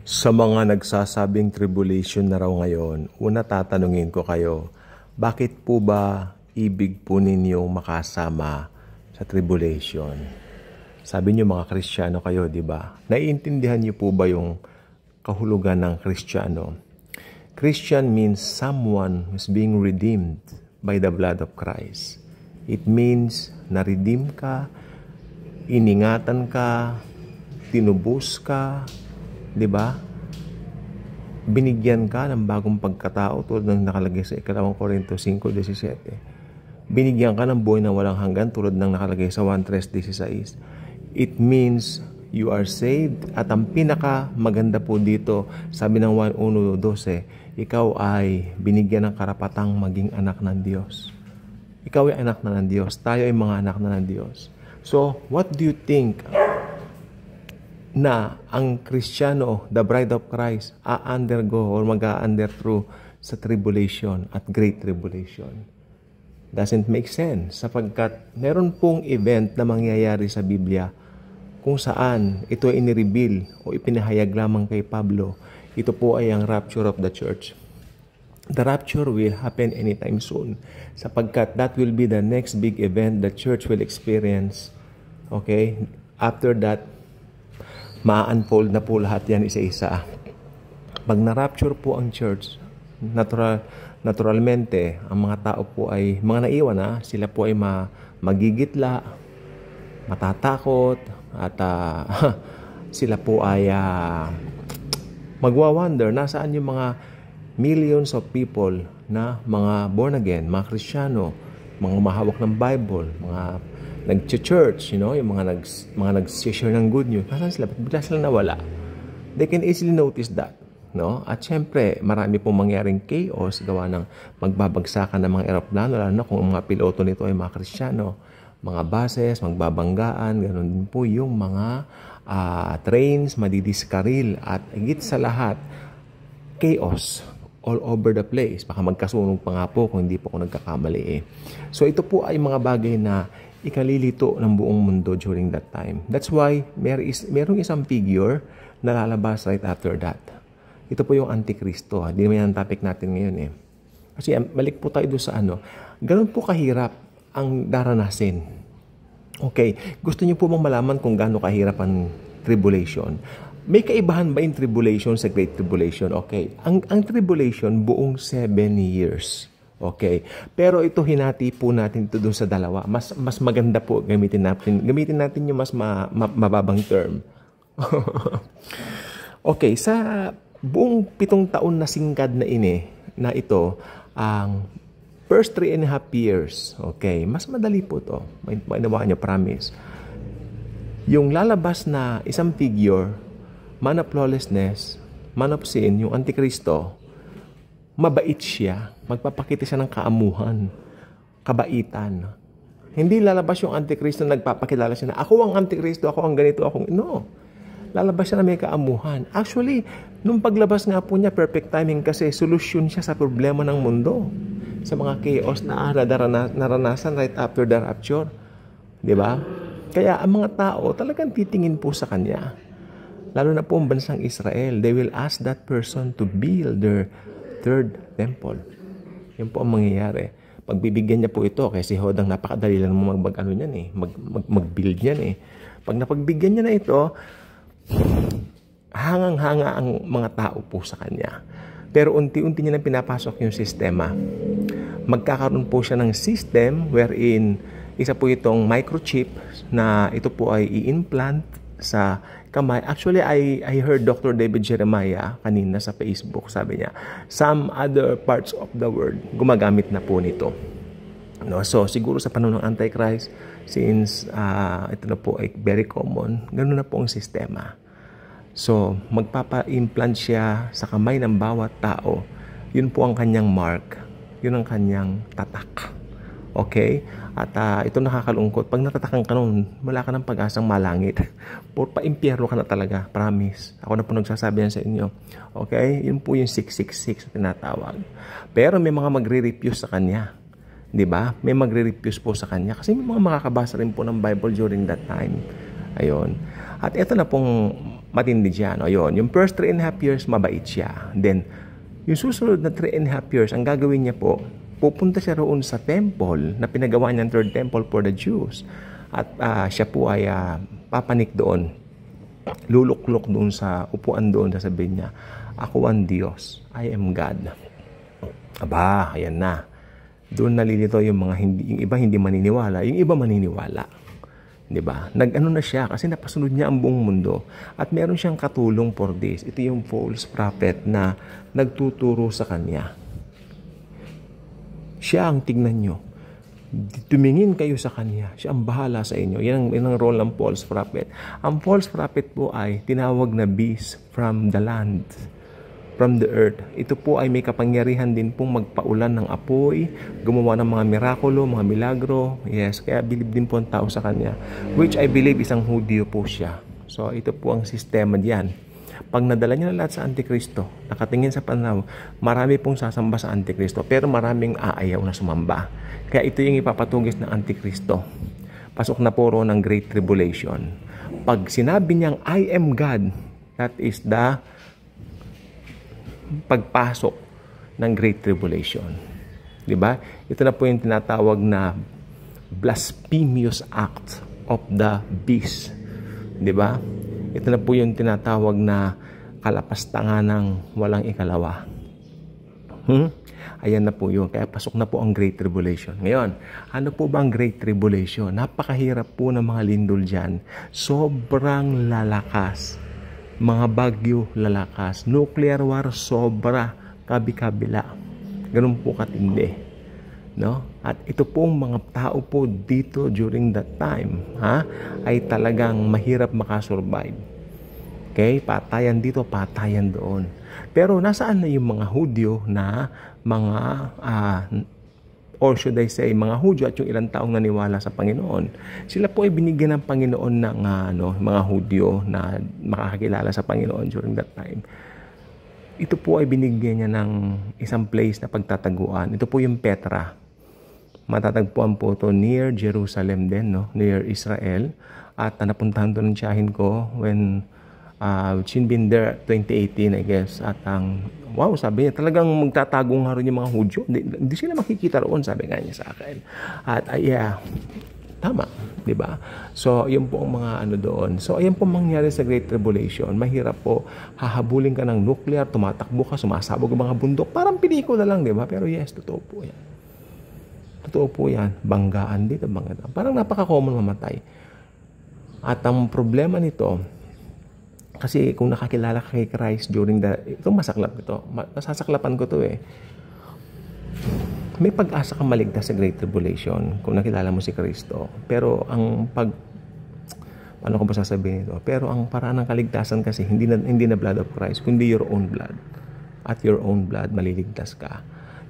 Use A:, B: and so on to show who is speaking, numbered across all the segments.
A: Sa mga nagsasabing tribulation na raw ngayon, una tatanungin ko kayo, bakit po ba ibig po ninyong makasama sa tribulation? Sabi niyo mga Kristiyano kayo, di ba? Naiintindihan niyo po ba yung kahulugan ng Kristiyano? Christian means someone who's being redeemed by the blood of Christ. It means na-redeem ka, iningatan ka, tinubos ka, di ba? Binigyan ka ng bagong pagkatao tulad ng nakalagay sa 2 Korinto 5:17. Binigyan ka ng buhay na walang hanggan tulad ng nakalagay sa 1:3:16. It means you are saved at ang pinaka maganda po dito, sabi ng 1:12, ikaw ay binigyan ng karapatang maging anak ng Diyos. Ikaw ay anak na ng Diyos. Tayo ay mga anak na ng Diyos. So, what do you think na ang Kristiyano, the bride of Christ, undergo or mag-a-under through sa tribulation at great tribulation? Doesn't make sense sapagkat meron pong event na mangyayari sa Biblia kung saan ito ay inireveal o ipinahayag lamang kay Pablo. Ito po ay ang rapture of the church. The rapture will happen anytime soon sapagkat that will be the next big event the church will experience. Okay? After that, ma-unfold na po lahat yan isa-isa. Pag na-rapture po ang church, naturalmente, ang mga tao po ay, mga naiwan sila po ay magigitla, matatakot, at sila po ay magwa-wonder, nasaan yung mga millions of people na mga born again, mga Kristiyano, mga mahawak ng Bible, mga nag-church, yung mga nag-share ng good news. Nasaan sila? Bigla sila nawala. They can easily notice that. No? At syempre, marami pong mangyaring chaos gawa ng magbabagsakan ng mga eroplano, lalo na kung ang mga piloto nito ay mga Kristiyano. Mga buses, magbabanggaan, ganoon din po yung mga trains, madidiskaril, at higit sa lahat, chaos all over the place. Baka magkasunog pa nga po kung hindi po ako nagkakamali. So ito po ay mga bagay na ikalilito ng buong mundo during that time. That's why merong isang figure na lalabas right after that. Ito po yung Antikristo. Hindi naman yan ang topic natin ngayon Kasi balik po tayo doon sa ganun po kahirap ang daranasin. Okay, gusto niyo po bang malaman kung gaano kahirap ang tribulation? May kaibahan ba yung tribulation sa Great Tribulation? Okay, ang tribulation buong 7 years. Okay, pero ito hinati po natin ito doon sa dalawa. Mas maganda po gamitin natin yung mas mababang term. Okay, sa buong 7 taon na singkad na ito, ang first 3.5 years, okay, mas madali po to. May nawa niyo, promise. Yung lalabas na isang figure, man of lawlessness, man of sin, yung Antikristo, mabait siya. Magpapakita siya ng kaamuhan, kabaitan. Hindi lalabas yung Antikristo na nagpapakilala siya na, ako ang Antikristo, ako ang ganito, no. Lalabas siya na may kaamuhan. Actually, nung paglabas nga po niya, perfect timing kasi solusyon siya sa problema ng mundo. Sa mga chaos na naranasan right after the rapture. Diba? Kaya ang mga tao talagang titingin po sa kanya. Lalo na po ang bansang Israel. They will ask that person to build their third temple. Yan po ang mangyayari. Pagbibigyan niya po ito, kasi Hodang napakadali lang mo mag-build niyan Pag napagbigyan niya na ito, hangang-hanga ang mga tao po sa kanya. Pero unti-unti niya na pinapasok yung sistema. Magkakaroon po siya ng system wherein isa po itong microchip na ito po ay i-implant sa kamay. Actually, I heard Dr. David Jeremiah kanina sa Facebook. Sabi niya, some other parts of the world gumagamit na po nito. No? So, siguro sa panahon ng Antichrist, since ito na po ay very common, ganoon na po ang sistema. So, magpapa-implant siya sa kamay ng bawat tao. Yun po ang kanyang mark. Yun ang kanyang tatak. Okay? At ito nakakalungkot. Pag natatakan ka nun, wala ka ng pag-asang malangit. Pa-impyerno ka na talaga. Promise. Ako na po nagsasabi yan sa inyo. Okay? Yun po yung 666 na tinatawag. Pero may mga magre-refuse sa kanya. Diba? May magre-refuse po sa kanya. Kasi may mga makakabasa rin po ng Bible during that time. Ayun. At ito na pong matindi dyan. O yun, yung first 3.5 years, mabait siya. Then, yung susunod na 3.5 years, ang gagawin niya po, pupunta siya roon sa temple na pinagawa niyang third temple for the Jews. At siya po ay papanik doon. Luluklok doon sa upuan doon, sasabihin niya, ako ang Diyos, I am God. Aba, ayan na. Doon nalilito yung mga yung iba hindi maniniwala, yung iba maniniwala. 'Di ba? Nag-ano na siya kasi napasunod niya ang buong mundo at meron siyang katulong for this. Ito yung false prophet na nagtuturo sa kanya. Siya ang tignan nyo. Tumingin kayo sa kanya. Siya ang bahala sa inyo. Yan ang role ng false prophet. Ang false prophet po ay tinawag na beast from the land, from the earth. Ito po ay may kapangyarihan din pong magpaulan ng apoy, gumawa ng mga mirakulo, mga milagro. Yes, kaya believe din po ang tao sa kanya. Which I believe isang Hudyo po siya. So ito po ang sistema diyan. Pag nadala niya na lahat sa Antikristo, nakatingin sa pananaw, marami pong sasamba sa Antikristo, pero maraming aayaw na sumamba. Kaya ito yung ipapatugis ng Antikristo. Pasok na po ro ng Great Tribulation. Pag sinabi niyang, I am God, that is the pagpasok ng Great Tribulation. Diba? Ito na po yung tinatawag na blasphemous act of the beast. Diba? Ito na po yung tinatawag na kalapastangan ng walang ikalawa. Ayan na po yun. Kaya pasok na po ang Great Tribulation. Ngayon, ano po ba ang Great Tribulation? Napakahirap po ng mga lindol dyan. Sobrang lalakas. Mga bagyo lalakas. Nuclear war, sobra. Kabi-kabila. Ganun po katindi. No? At ito pong mga tao po dito during that time, ay talagang mahirap makasurvive. Okay? Patayan dito, patayan doon. Pero nasaan na yung mga Hudyo na mga, or should I say, mga Hudyo at yung ilang taong naniwala sa Panginoon? Sila po ay binigyan ng Panginoon ng mga Hudyo na makakakilala sa Panginoon during that time. Ito po ay binigyan niya ng isang place na pagtataguan. Ito po yung Petra. Matatagpuan po ito near Jerusalem din, no? Near Israel. At napuntahan doon ng tiyahin ko when she'd been there 2018, I guess. At wow, sabi niya, talagang magtatago nga rin yung mga Hudyo. Hindi sila makikita roon, sabi nga niya sa akin. At yeah, tama, di ba? So, yun po ang mga doon. So, ayan po mangyari sa Great Tribulation. Mahirap po, hahabulin ka ng nuclear, tumatakbo ka, sumasabog ang mga bundok. Parang pelikula lang, di ba? Pero yes, totoo po yan. Totoo po yan. Banggaan dito, banggaan. Parang napaka-common mamatay. At ang problema nito, kasi kung nakakilala ka kay Christ during itong masaklap ito, nasasaklapan ko to eh. May pag-asa kang maligtas sa Great Tribulation kung nakilala mo si Kristo. Pero ano ko ba sasabihin ito? Pero ang paraan ng kaligtasan kasi hindi na blood of Christ, kundi your own blood. At your own blood, maliligtas ka.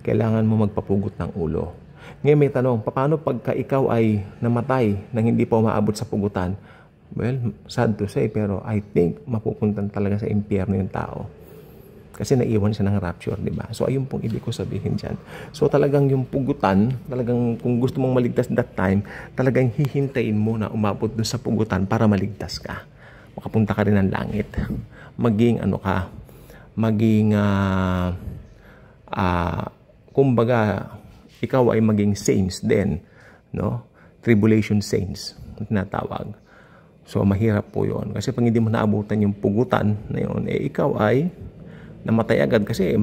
A: Kailangan mo magpapugot ng ulo. Ngayon may tanong, paano pagka ikaw ay namatay nang hindi pa umaabot sa pugutan? Well, sad to say, pero I think mapupuntan talaga sa impyerno yung tao. Kasi naiwan siya ng rapture, di ba? So, ayun pong ibig ko sabihin dyan. So, talagang yung pugutan, talagang kung gusto mong maligtas that time, talagang hihintayin mo na umabot dun sa pugutan para maligtas ka. Makapunta ka rin ng langit. Maging kumbaga, ikaw ay maging saints din, no? Tribulation saints, tinatawag. So, mahirap po yun. Kasi pag hindi mo naabutan yung pugutan na yun, ikaw ay namatay agad kasi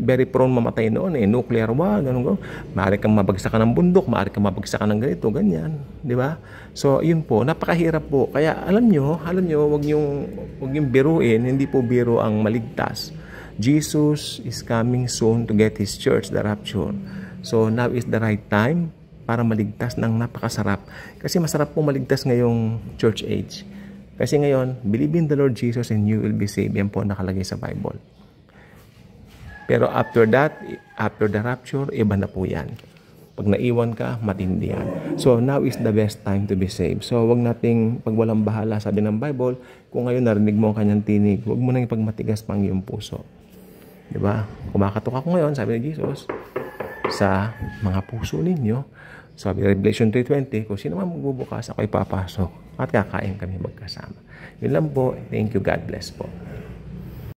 A: very prone mamatay noon nuclear war, ganun. Maaari kang mabagsakan ng bundok, maaari kang mabagsakan ng ganito, ganyan, di ba? So, yun po, napakahirap po. Kaya alam nyo, wag yung biruin, hindi po biro ang maligtas. Jesus is coming soon to get His church, the rapture. So, now is the right time para maligtas ng napakasarap. Kasi masarap po maligtas ngayong church age. Kasi ngayon, believe in the Lord Jesus and you will be saved. Yan po nakalagay sa Bible. Pero after that, after the rapture, iba na po yan. Pag naiwan ka, matindi yan. So, now is the best time to be saved. So, wag nating pag walang bahala, sabi ng Bible, kung ngayon narinig mo ang kanyang tinig, wag mo nang ipagmatigas pang iyong puso. Diba? Kumakatok ako ngayon, sabi ni Jesus, sa mga puso ninyo. Sabi Revelation 3:20, kung sino man magbubukas, ako ipapasok. at kakain kami magkasama. Yun lang po. Thank you. God bless po.